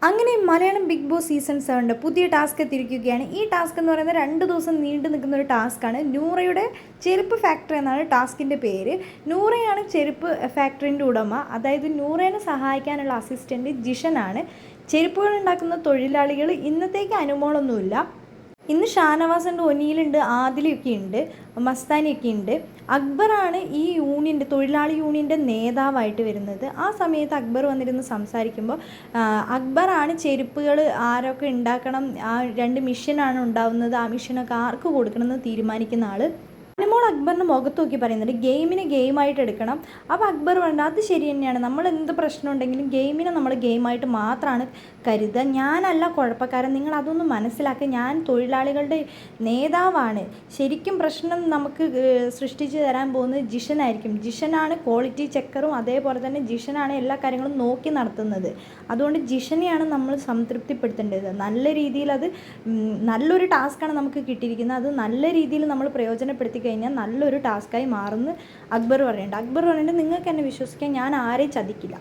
അങ്ങനെ Malayalam big boss season 7 പുതിയ task എത്തിയിരിക്കുകയാണ്. ഈ ടാസ്ക് എന്ന് പറയുന്നത് 2 ദിവസം നീണ്ടു നിൽക്കുന്ന ഒരു ടാസ്ക്കാണ്. നൂറയുടെ ചെരുപ്പ് ഫാക്ടറി എന്നാണ് ടാസ്കിൻ്റെ പേര്. നൂറയാണ് ചെരുപ്പ് ഫാക്ടറിൻ്റെ ഉടമ. അതായത് നൂറേനെ സഹായിക്കാനുള്ള അസിസ്റ്റൻറ്റ് ജിഷനാണ്. ചെരുപ്പുകൾ ഉണ്ടാക്കുന്ന തൊഴിലാളികൾ ഇന്നത്തേക്ക് അനുമോളൊന്നുമില്ല. ഇന്ന് ഷാനവാസുണ്ട്, ഒനിയിലുണ്ട്, ആദിലൊക്കെ ഉണ്ട്, മസ്താനിയൊക്കെ ഉണ്ട്. അക്ബറാണ് ഈ യൂണിയൻ്റെ തൊഴിലാളി യൂണിയൻ്റെ നേതാവായിട്ട് വരുന്നത്. ആ സമയത്ത് അക്ബർ വന്നിരുന്ന് സംസാരിക്കുമ്പോൾ അക്ബറാണ് ചെരുപ്പുകൾ ആരൊക്കെ ഉണ്ടാക്കണം, ആ 2 മിഷനാണ് ഉണ്ടാവുന്നത്, ആ മിഷനൊക്കെ ആർക്ക് കൊടുക്കണമെന്ന് തീരുമാനിക്കുന്ന ആൾ. അനുമോൾ അക്ബറിൻ്റെ മുഖത്ത് നോക്കി പറയുന്നുണ്ട് ഗെയിമിനെ ഗെയിമായിട്ട് എടുക്കണം. അപ്പോൾ അക്ബർ പറഞ്ഞു അത് ശരി തന്നെയാണ്, നമ്മൾ എന്ത് പ്രശ്നം ഉണ്ടെങ്കിലും ഗെയിമിനെ നമ്മൾ ഗെയിമായിട്ട് മാത്രമാണ് കരുതുക. ഞാനല്ല കുഴപ്പക്കാരൻ, നിങ്ങൾ അതൊന്നും മനസ്സിലാക്കുക. ഞാൻ തൊഴിലാളികളുടെ നേതാവാണ്. ശരിക്കും പ്രശ്നം നമുക്ക് സൃഷ്ടിച്ച് തരാൻ പോകുന്നത് ജിഷനായിരിക്കും. ജിഷനാണ് ക്വാളിറ്റി ചെക്കറും, അതേപോലെ തന്നെ ജിഷനാണ് എല്ലാ കാര്യങ്ങളും നോക്കി നടത്തുന്നത്. അതുകൊണ്ട് ജിഷനെയാണ് നമ്മൾ സംതൃപ്തിപ്പെടുത്തേണ്ടത്. നല്ല രീതിയിൽ അത് നല്ലൊരു ടാസ്ക്കാണ് നമുക്ക് കിട്ടിയിരിക്കുന്നത്. അത് നല്ല രീതിയിൽ നമ്മൾ പ്രയോജനപ്പെടുത്തി കഴിഞ്ഞാൽ നല്ലൊരു ടാസ്ക്കായി മാറുമെന്ന് അക്ബർ പറയുന്നുണ്ട്. നിങ്ങൾക്ക് എന്നെ വിശ്വസിക്കാൻ, ഞാൻ ആരെയും ചതിക്കില്ല.